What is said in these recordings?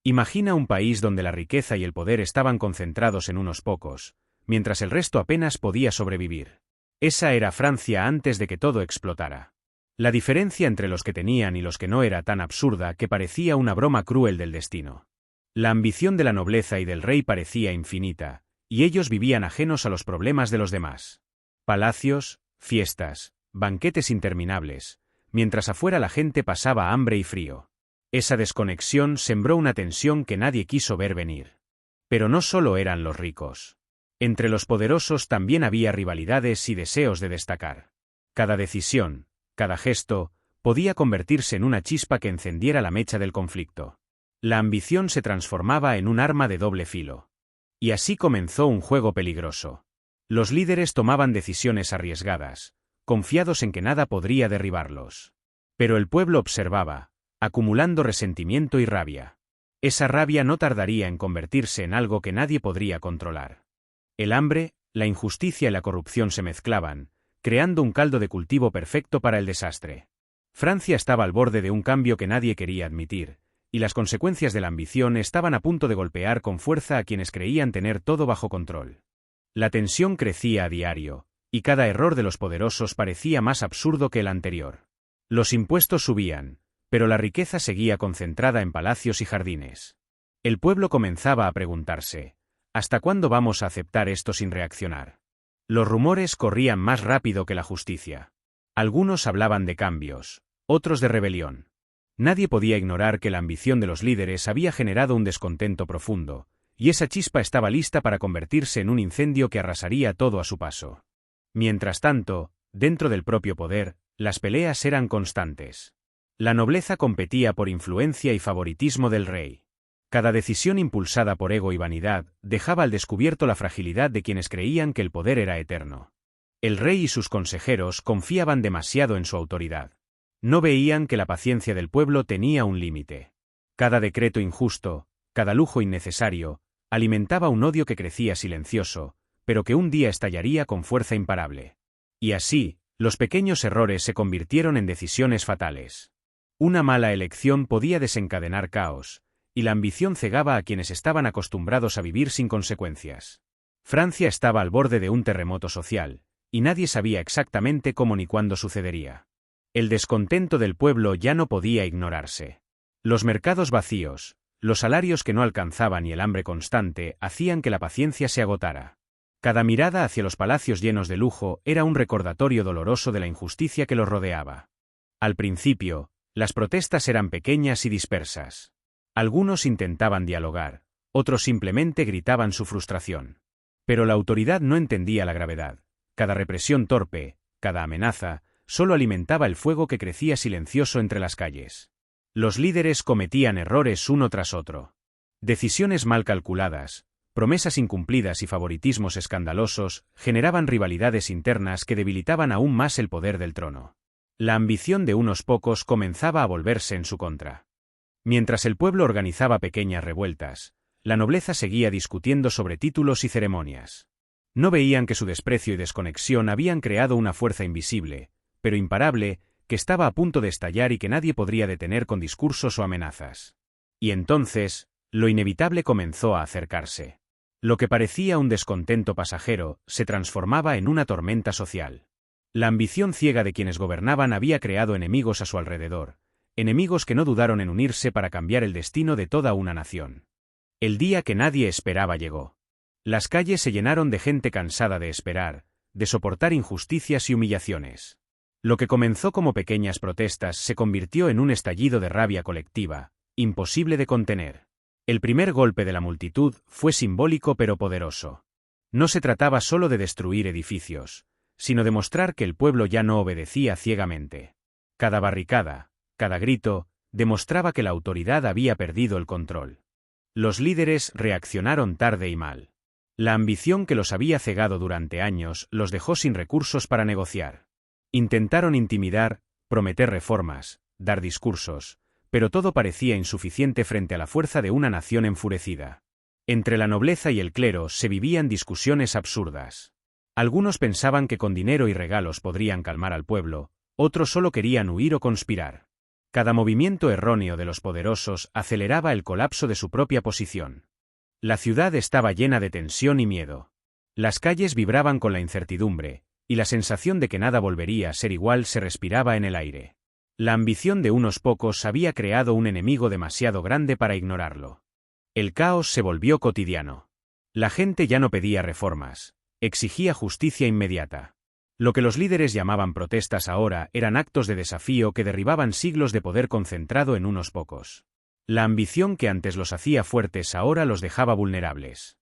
Imagina un país donde la riqueza y el poder estaban concentrados en unos pocos, mientras el resto apenas podía sobrevivir. Esa era Francia antes de que todo explotara. La diferencia entre los que tenían y los que no era tan absurda que parecía una broma cruel del destino. La ambición de la nobleza y del rey parecía infinita, y ellos vivían ajenos a los problemas de los demás. Palacios, fiestas, banquetes interminables, mientras afuera la gente pasaba hambre y frío. Esa desconexión sembró una tensión que nadie quiso ver venir. Pero no solo eran los ricos. Entre los poderosos también había rivalidades y deseos de destacar. Cada decisión, cada gesto, podía convertirse en una chispa que encendiera la mecha del conflicto. La ambición se transformaba en un arma de doble filo. Y así comenzó un juego peligroso. Los líderes tomaban decisiones arriesgadas, confiados en que nada podría derribarlos. Pero el pueblo observaba, acumulando resentimiento y rabia. Esa rabia no tardaría en convertirse en algo que nadie podría controlar. El hambre, la injusticia y la corrupción se mezclaban, creando un caldo de cultivo perfecto para el desastre. Francia estaba al borde de un cambio que nadie quería admitir, y las consecuencias de la ambición estaban a punto de golpear con fuerza a quienes creían tener todo bajo control. La tensión crecía a diario, y cada error de los poderosos parecía más absurdo que el anterior. Los impuestos subían, pero la riqueza seguía concentrada en palacios y jardines. El pueblo comenzaba a preguntarse, ¿hasta cuándo vamos a aceptar esto sin reaccionar? Los rumores corrían más rápido que la justicia. Algunos hablaban de cambios, otros de rebelión. Nadie podía ignorar que la ambición de los líderes había generado un descontento profundo, y esa chispa estaba lista para convertirse en un incendio que arrasaría todo a su paso. Mientras tanto, dentro del propio poder, las peleas eran constantes. La nobleza competía por influencia y favoritismo del rey. Cada decisión impulsada por ego y vanidad dejaba al descubierto la fragilidad de quienes creían que el poder era eterno. El rey y sus consejeros confiaban demasiado en su autoridad. No veían que la paciencia del pueblo tenía un límite. Cada decreto injusto, cada lujo innecesario, alimentaba un odio que crecía silencioso, pero que un día estallaría con fuerza imparable. Y así, los pequeños errores se convirtieron en decisiones fatales. Una mala elección podía desencadenar caos, y la ambición cegaba a quienes estaban acostumbrados a vivir sin consecuencias. Francia estaba al borde de un terremoto social, y nadie sabía exactamente cómo ni cuándo sucedería. El descontento del pueblo ya no podía ignorarse. Los mercados vacíos, los salarios que no alcanzaban y el hambre constante hacían que la paciencia se agotara. Cada mirada hacia los palacios llenos de lujo era un recordatorio doloroso de la injusticia que los rodeaba. Al principio, las protestas eran pequeñas y dispersas. Algunos intentaban dialogar, otros simplemente gritaban su frustración. Pero la autoridad no entendía la gravedad. Cada represión torpe, cada amenaza, solo alimentaba el fuego que crecía silencioso entre las calles. Los líderes cometían errores uno tras otro. Decisiones mal calculadas, promesas incumplidas y favoritismos escandalosos generaban rivalidades internas que debilitaban aún más el poder del trono. La ambición de unos pocos comenzaba a volverse en su contra. Mientras el pueblo organizaba pequeñas revueltas, la nobleza seguía discutiendo sobre títulos y ceremonias. No veían que su desprecio y desconexión habían creado una fuerza invisible, pero imparable, que estaba a punto de estallar y que nadie podría detener con discursos o amenazas. Y entonces, lo inevitable comenzó a acercarse. Lo que parecía un descontento pasajero se transformaba en una tormenta social. La ambición ciega de quienes gobernaban había creado enemigos a su alrededor, enemigos que no dudaron en unirse para cambiar el destino de toda una nación. El día que nadie esperaba llegó. Las calles se llenaron de gente cansada de esperar, de soportar injusticias y humillaciones. Lo que comenzó como pequeñas protestas se convirtió en un estallido de rabia colectiva, imposible de contener. El primer golpe de la multitud fue simbólico pero poderoso. No se trataba solo de destruir edificios, sino de mostrar que el pueblo ya no obedecía ciegamente. Cada barricada, cada grito, demostraba que la autoridad había perdido el control. Los líderes reaccionaron tarde y mal. La ambición que los había cegado durante años los dejó sin recursos para negociar. Intentaron intimidar, prometer reformas, dar discursos, pero todo parecía insuficiente frente a la fuerza de una nación enfurecida. Entre la nobleza y el clero se vivían discusiones absurdas. Algunos pensaban que con dinero y regalos podrían calmar al pueblo, otros solo querían huir o conspirar. Cada movimiento erróneo de los poderosos aceleraba el colapso de su propia posición. La ciudad estaba llena de tensión y miedo. Las calles vibraban con la incertidumbre, y la sensación de que nada volvería a ser igual se respiraba en el aire. La ambición de unos pocos había creado un enemigo demasiado grande para ignorarlo. El caos se volvió cotidiano. La gente ya no pedía reformas, exigía justicia inmediata. Lo que los líderes llamaban protestas ahora eran actos de desafío que derribaban siglos de poder concentrado en unos pocos. La ambición que antes los hacía fuertes ahora los dejaba vulnerables.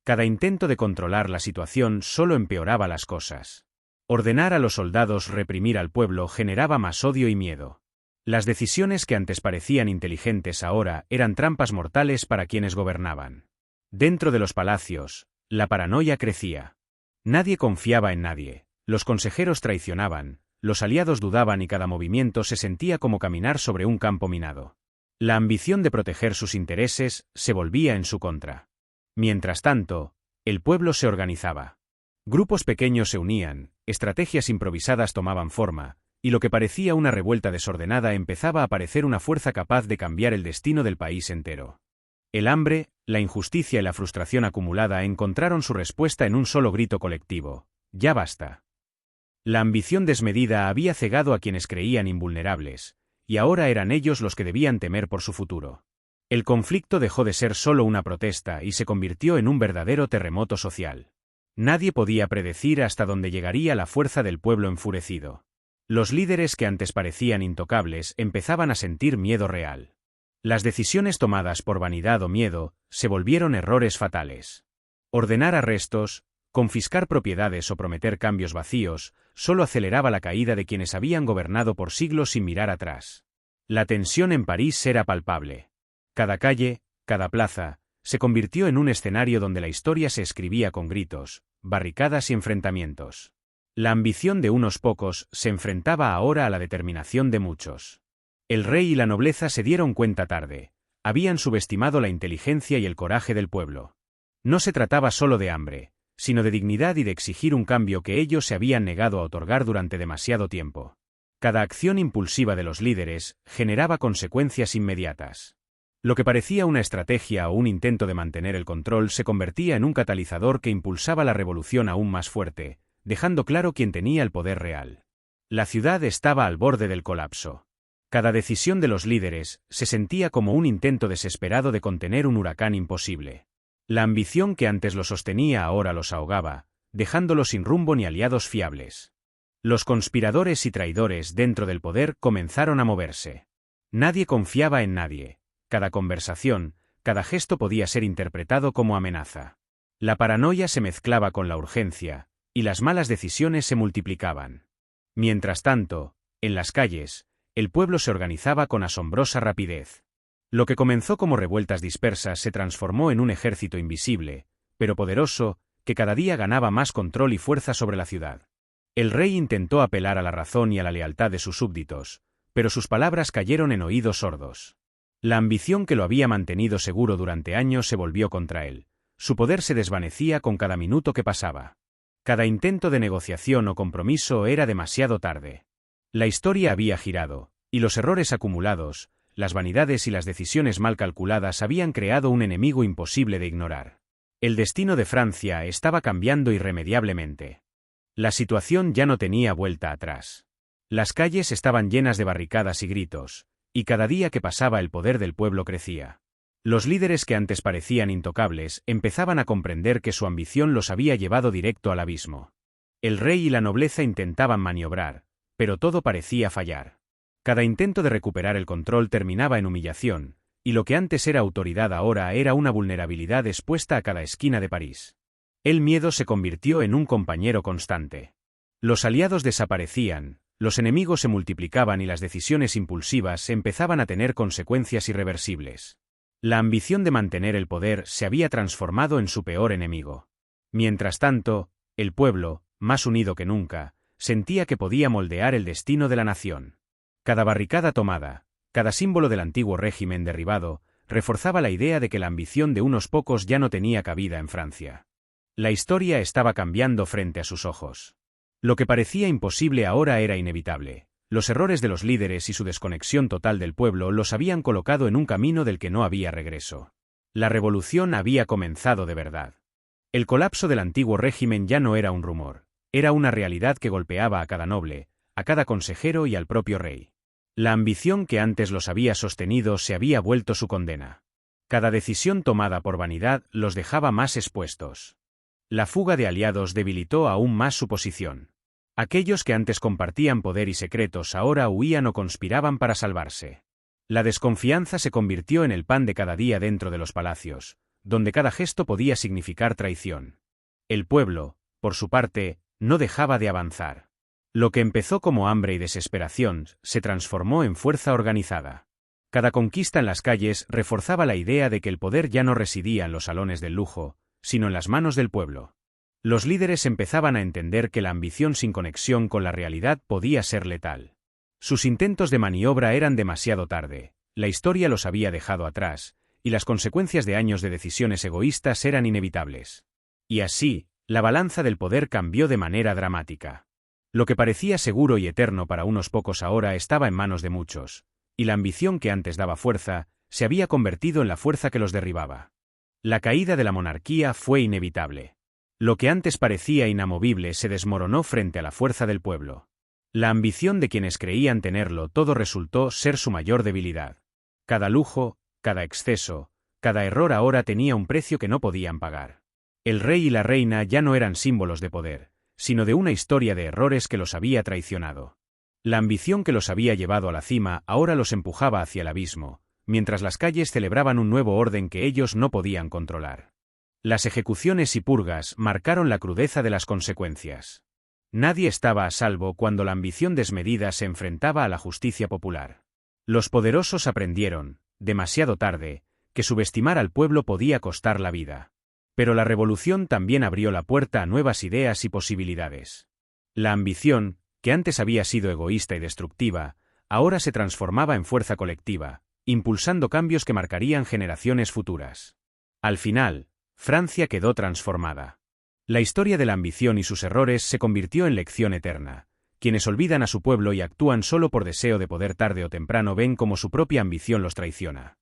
Cada intento de controlar la situación solo empeoraba las cosas. Ordenar a los soldados reprimir al pueblo generaba más odio y miedo. Las decisiones que antes parecían inteligentes ahora eran trampas mortales para quienes gobernaban. Dentro de los palacios, la paranoia crecía. Nadie confiaba en nadie. Los consejeros traicionaban, los aliados dudaban y cada movimiento se sentía como caminar sobre un campo minado. La ambición de proteger sus intereses se volvía en su contra. Mientras tanto, el pueblo se organizaba. Grupos pequeños se unían, estrategias improvisadas tomaban forma, y lo que parecía una revuelta desordenada empezaba a parecer una fuerza capaz de cambiar el destino del país entero. El hambre, la injusticia y la frustración acumulada encontraron su respuesta en un solo grito colectivo: ¡ya basta! La ambición desmedida había cegado a quienes creían invulnerables, y ahora eran ellos los que debían temer por su futuro. El conflicto dejó de ser solo una protesta y se convirtió en un verdadero terremoto social. Nadie podía predecir hasta dónde llegaría la fuerza del pueblo enfurecido. Los líderes que antes parecían intocables empezaban a sentir miedo real. Las decisiones tomadas por vanidad o miedo se volvieron errores fatales. Ordenar arrestos, confiscar propiedades o prometer cambios vacíos solo aceleraba la caída de quienes habían gobernado por siglos sin mirar atrás. La tensión en París era palpable. Cada calle, cada plaza, se convirtió en un escenario donde la historia se escribía con gritos, barricadas y enfrentamientos. La ambición de unos pocos se enfrentaba ahora a la determinación de muchos. El rey y la nobleza se dieron cuenta tarde. Habían subestimado la inteligencia y el coraje del pueblo. No se trataba solo de hambre, sino de dignidad y de exigir un cambio que ellos se habían negado a otorgar durante demasiado tiempo. Cada acción impulsiva de los líderes generaba consecuencias inmediatas. Lo que parecía una estrategia o un intento de mantener el control se convertía en un catalizador que impulsaba la revolución aún más fuerte, dejando claro quién tenía el poder real. La ciudad estaba al borde del colapso. Cada decisión de los líderes se sentía como un intento desesperado de contener un huracán imposible. La ambición que antes los sostenía ahora los ahogaba, dejándolos sin rumbo ni aliados fiables. Los conspiradores y traidores dentro del poder comenzaron a moverse. Nadie confiaba en nadie. Cada conversación, cada gesto podía ser interpretado como amenaza. La paranoia se mezclaba con la urgencia, y las malas decisiones se multiplicaban. Mientras tanto, en las calles, el pueblo se organizaba con asombrosa rapidez. Lo que comenzó como revueltas dispersas se transformó en un ejército invisible, pero poderoso, que cada día ganaba más control y fuerza sobre la ciudad. El rey intentó apelar a la razón y a la lealtad de sus súbditos, pero sus palabras cayeron en oídos sordos. La ambición que lo había mantenido seguro durante años se volvió contra él. Su poder se desvanecía con cada minuto que pasaba. Cada intento de negociación o compromiso era demasiado tarde. La historia había girado, y los errores acumulados, las vanidades y las decisiones mal calculadas habían creado un enemigo imposible de ignorar. El destino de Francia estaba cambiando irremediablemente. La situación ya no tenía vuelta atrás. Las calles estaban llenas de barricadas y gritos, y cada día que pasaba el poder del pueblo crecía. Los líderes que antes parecían intocables empezaban a comprender que su ambición los había llevado directo al abismo. El rey y la nobleza intentaban maniobrar, pero todo parecía fallar. Cada intento de recuperar el control terminaba en humillación, y lo que antes era autoridad ahora era una vulnerabilidad expuesta a cada esquina de París. El miedo se convirtió en un compañero constante. Los aliados desaparecían, los enemigos se multiplicaban y las decisiones impulsivas empezaban a tener consecuencias irreversibles. La ambición de mantener el poder se había transformado en su peor enemigo. Mientras tanto, el pueblo, más unido que nunca, sentía que podía moldear el destino de la nación. Cada barricada tomada, cada símbolo del antiguo régimen derribado, reforzaba la idea de que la ambición de unos pocos ya no tenía cabida en Francia. La historia estaba cambiando frente a sus ojos. Lo que parecía imposible ahora era inevitable. Los errores de los líderes y su desconexión total del pueblo los habían colocado en un camino del que no había regreso. La revolución había comenzado de verdad. El colapso del antiguo régimen ya no era un rumor, era una realidad que golpeaba a cada noble, a cada consejero y al propio rey. La ambición que antes los había sostenido se había vuelto su condena. Cada decisión tomada por vanidad los dejaba más expuestos. La fuga de aliados debilitó aún más su posición. Aquellos que antes compartían poder y secretos ahora huían o conspiraban para salvarse. La desconfianza se convirtió en el pan de cada día dentro de los palacios, donde cada gesto podía significar traición. El pueblo, por su parte, no dejaba de avanzar. Lo que empezó como hambre y desesperación se transformó en fuerza organizada. Cada conquista en las calles reforzaba la idea de que el poder ya no residía en los salones del lujo, sino en las manos del pueblo. Los líderes empezaban a entender que la ambición sin conexión con la realidad podía ser letal. Sus intentos de maniobra eran demasiado tarde, la historia los había dejado atrás, y las consecuencias de años de decisiones egoístas eran inevitables. Y así, la balanza del poder cambió de manera dramática. Lo que parecía seguro y eterno para unos pocos ahora estaba en manos de muchos, y la ambición que antes daba fuerza, se había convertido en la fuerza que los derribaba. La caída de la monarquía fue inevitable. Lo que antes parecía inamovible se desmoronó frente a la fuerza del pueblo. La ambición de quienes creían tenerlo todo resultó ser su mayor debilidad. Cada lujo, cada exceso, cada error ahora tenía un precio que no podían pagar. El rey y la reina ya no eran símbolos de poder, sino de una historia de errores que los había traicionado. La ambición que los había llevado a la cima ahora los empujaba hacia el abismo, mientras las calles celebraban un nuevo orden que ellos no podían controlar. Las ejecuciones y purgas marcaron la crudeza de las consecuencias. Nadie estaba a salvo cuando la ambición desmedida se enfrentaba a la justicia popular. Los poderosos aprendieron, demasiado tarde, que subestimar al pueblo podía costar la vida. Pero la revolución también abrió la puerta a nuevas ideas y posibilidades. La ambición, que antes había sido egoísta y destructiva, ahora se transformaba en fuerza colectiva, impulsando cambios que marcarían generaciones futuras. Al final, Francia quedó transformada. La historia de la ambición y sus errores se convirtió en lección eterna. Quienes olvidan a su pueblo y actúan solo por deseo de poder tarde o temprano ven cómo su propia ambición los traiciona.